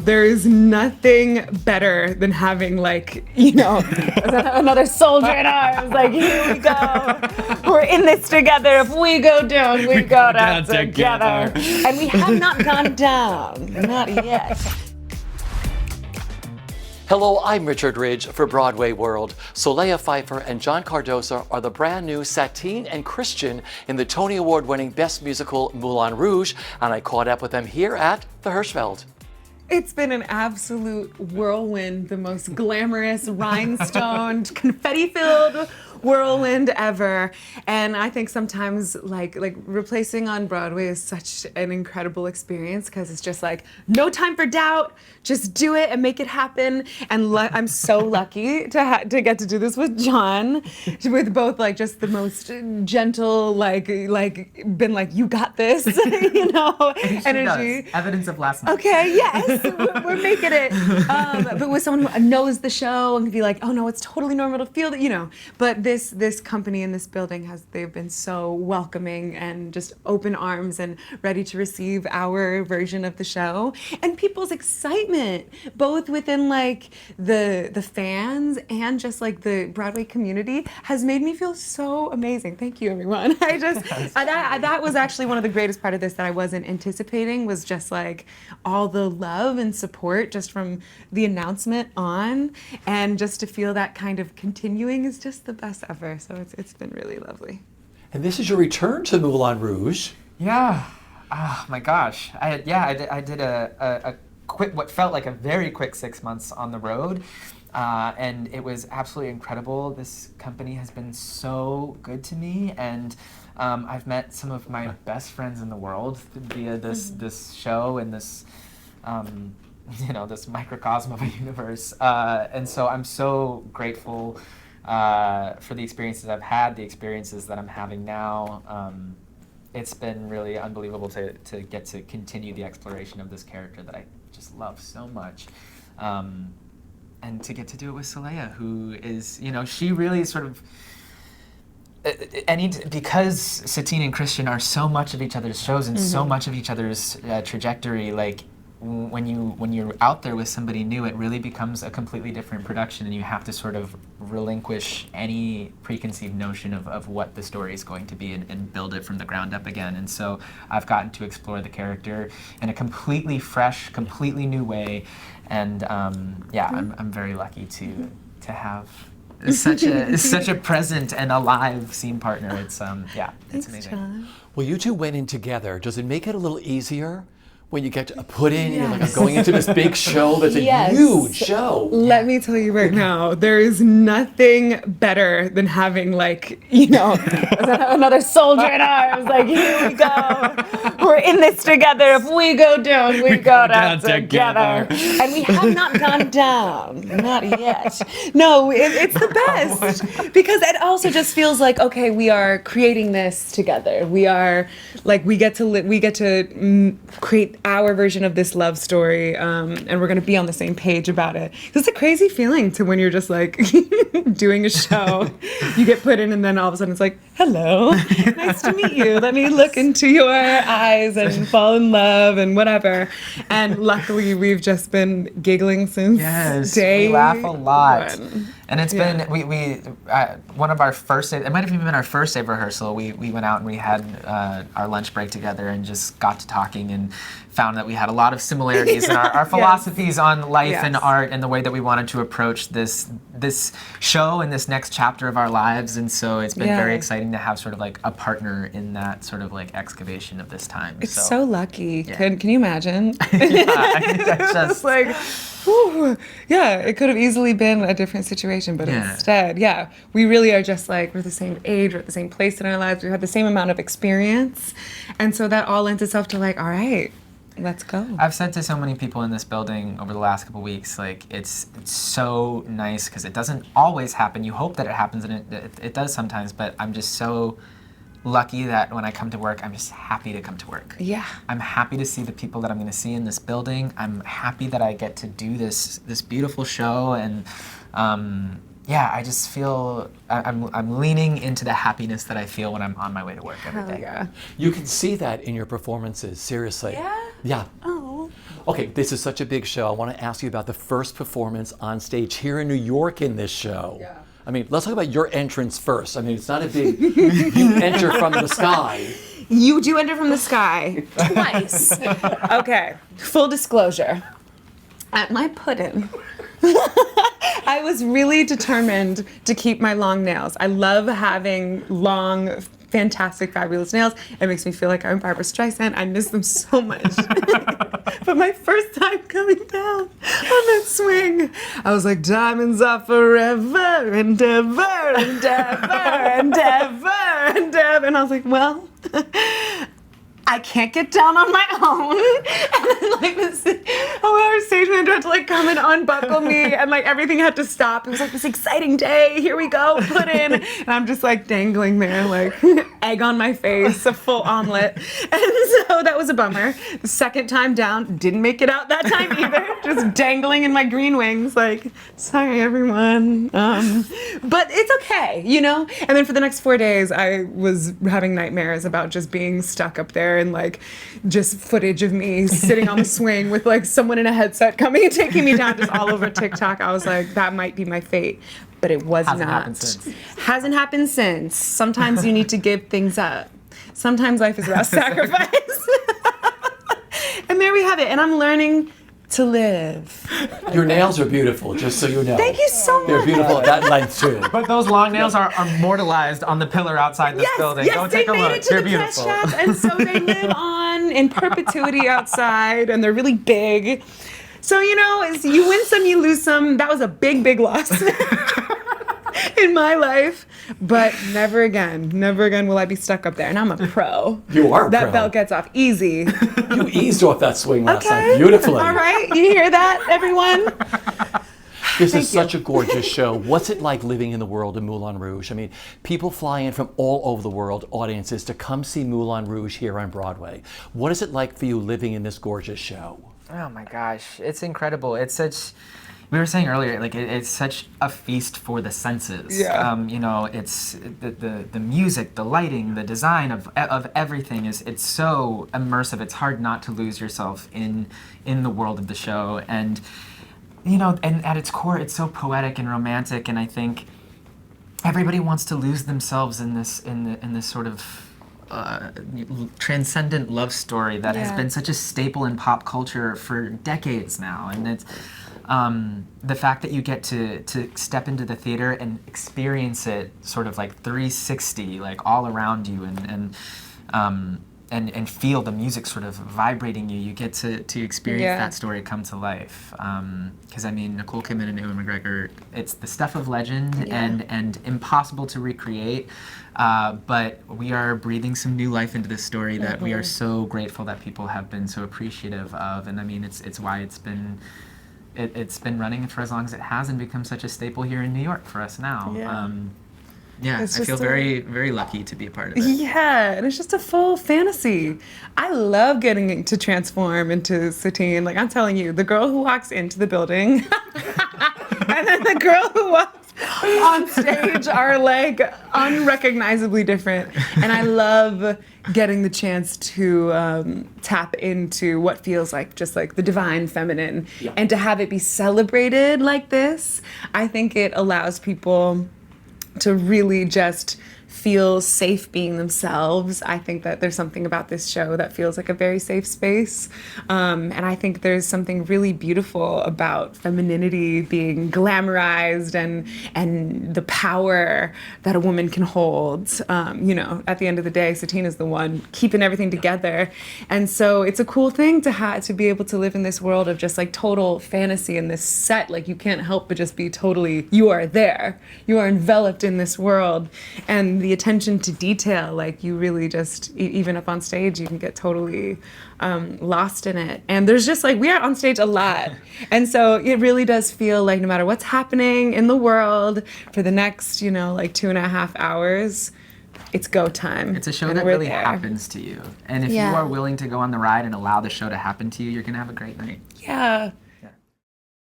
There is nothing better than having, like, you know, another soldier in arms. Like, here we go. We're in this together. If we go down, we go down together. And we have not gone down. Not yet. Hello, I'm Richard Ridge for Broadway World. Solea Pfeiffer and John Cardoza are the brand new Satine and Christian in the Tony Award-winning Best Musical Moulin Rouge, and I caught up with them here at the Hirschfeld. It's been an absolute whirlwind, the most glamorous, rhinestoned, confetti-filled whirlwind ever. And I think sometimes like replacing on Broadway is such an incredible experience because it's just like no time for doubt, just do it and make it happen. And I'm so lucky to get to do this with John, with both like just the most gentle, like been like, you got this, you know, energy. Does. Evidence of last night. Okay, yes, we're making it. But with someone who knows the show and can be like, oh no, it's totally normal to feel that, you know. But this company in this building they've been so welcoming and just open arms and ready to receive our version of the show. And people's excitement, both within like the fans and just like the Broadway community, has made me feel so amazing. Thank you, everyone. That was actually one of the greatest part of this that I wasn't anticipating, was just like all the love and support just from the announcement on, and just to feel that kind of continuing is just the best ever. So it's been really lovely. And this is your return to Moulin Rouge. Yeah. Oh my gosh. I did a quick, what felt like a very quick 6 months on the road. And it was absolutely incredible. This company has been so good to me, and I've met some of my best friends in the world via this show and this this microcosm of a universe. And so I'm so grateful for the experiences I've had, the experiences that I'm having now. It's been really unbelievable to get to continue the exploration of this character that I just love so much. And to get to do it with Solea, who is, she really sort of, because Satine and Christian are so much of each other's shows and so much of each other's trajectory, like when you're out there with somebody new, it really becomes a completely different production, and you have to sort of relinquish any preconceived notion of what the story is going to be and build it from the ground up again. And so I've gotten to explore the character in a completely fresh, completely new way, and I'm very lucky to have such a present and alive scene partner. It's Thanks, amazing. John. Well, you two went in together. Does it make it a little easier when you get to put in, you're like, I'm going into this big show that's a huge show? Let me tell you right now, there is nothing better than having, like, another soldier in arms. Like, here we go. We're in this together. If we go down, we go down together. And we have not gone down. Not yet. No, it's the best. Because it also just feels like, okay, we are creating this together. We are, like, we get to create our version of this love story, and we're going to be on the same page about it. It's a crazy feeling to when you're just like doing a show, you get put in, and then all of a sudden it's like, hello, nice to meet you. Let me look into your eyes and fall in love and whatever. And luckily we've just been giggling since day we laugh a lot. one. And it's been, one of our first, it might have even been our first day of rehearsal, we went out and we had our lunch break together and just got to talking and found that we had a lot of similarities in our philosophies on life and art and the way that we wanted to approach this show and this next chapter of our lives. And so it's been very exciting to have sort of like a partner in that sort of like excavation of this time. It's so lucky. Yeah. Can you imagine? That's just like, whew. Yeah, it could have easily been a different situation, but instead, we really are just like, we're the same age, we're at the same place in our lives, we have the same amount of experience, and so that all lends itself to like, all right, let's go. I've said to so many people in this building over the last couple weeks, like, it's so nice because it doesn't always happen. You hope that it happens, and it does sometimes, but I'm just so lucky that when I come to work, I'm just happy to come to work. Yeah. I'm happy to see the people that I'm going to see in this building. I'm happy that I get to do this beautiful show, and I just feel I'm leaning into the happiness that I feel when I'm on my way to work every day. Yeah. You can see that in your performances, seriously. Yeah? Yeah. Oh. Okay, this is such a big show. I want to ask you about the first performance on stage here in New York in this show. Yeah. I mean, let's talk about your entrance first. I mean, it's not a big, you enter from the sky. You do enter from the sky twice. Okay, full disclosure. At my put-in, I was really determined to keep my long nails. I love having long, fantastic, fabulous nails. It makes me feel like I'm Barbara Streisand. I miss them so much. But my first time coming down on that swing, I was like, diamonds are forever and ever and ever and ever and ever. And I was like, well, I can't get down on my own. And then like this, our stage manager had to like come and unbuckle me, and like everything had to stop. It was like this exciting day. Here we go, put in. And I'm just like dangling there, like egg on my face, a full omelet. And so that was a bummer. The second time down, didn't make it out that time either. Just dangling in my green wings, like, sorry everyone. But it's okay, you know? And then for the next 4 days, I was having nightmares about just being stuck up there and like just footage of me sitting on the swing with like someone in a headset coming and taking me down just all over TikTok. I was like, that might be my fate. But it was Hasn't not. happened since. Hasn't happened since. Sometimes you need to give things up. Sometimes life is about sacrifice. And there we have it. And I'm learning to live. Your nails are beautiful, just so you know. Thank you so much. They're beautiful at that length too. But those long nails are immortalized on the pillar outside this building. Yes, Go they take a made look. it to They're the beautiful. press shop, and so they live on in perpetuity outside, and they're really big. So, you know, you win some, you lose some. That was a big, big loss in my life. But never again will I be stuck up there. And I'm a pro. You are a That pro. belt gets off easy. You eased off that swing last Okay. night beautifully. All right. You hear that, everyone? This Thank is you. such a gorgeous show. What's it like living in the world of Moulin Rouge? I mean, people fly in from all over the world, audiences, to come see Moulin Rouge here on Broadway. What is it like for you living in this gorgeous show? Oh my gosh, it's incredible. It's such, we were saying earlier, like it's such a feast for the senses. Yeah. You know, it's the music, the lighting, the design of everything it's so immersive. It's hard not to lose yourself in the world of the show. And you know, and at its core, it's so poetic and romantic. And I think everybody wants to lose themselves in this sort of transcendent love story that has Yeah. been such a staple in pop culture for decades now. And it's the fact that you get to step into the theater and experience it sort of like 360, like all around you, and feel the music sort of vibrating you. You get to experience Yeah. that story come to life. Because I mean, Nicole Kidman and Ewan McGregor, it's the stuff of legend and impossible to recreate. But we are breathing some new life into this story that we are so grateful that people have been so appreciative of. And I mean, it's why it's been running for as long as it has and become such a staple here in New York for us now. Yeah. I It's feel just very, very lucky to be a part of it. Yeah, and it's just a full fantasy. I love getting to transform into Satine. Like, I'm telling you, the girl who walks into the building and then the girl who walks on stage are like unrecognizably different. And I love getting the chance to tap into what feels like just like the divine feminine, and to have it be celebrated like this. I think it allows people to really just feel safe being themselves. I think that there's something about this show that feels like a very safe space. And I think there's something really beautiful about femininity being glamorized and the power that a woman can hold. You know, at the end of the day, Satine is the one keeping everything together. And so it's a cool thing to be able to live in this world of just like total fantasy in this set. Like, you can't help but just be totally, you are there. You are enveloped in this world. And the attention to detail, like, you really just, even up on stage, you can get totally lost in it. And there's just like, we are on stage a lot. And so it really does feel like no matter what's happening in the world for the next, you know, like 2.5 hours, it's go time. It's a show And that we're really there. happens to you. And if Yeah. you are willing to go on the ride and allow the show to happen to you, you're going to have a great night. Yeah.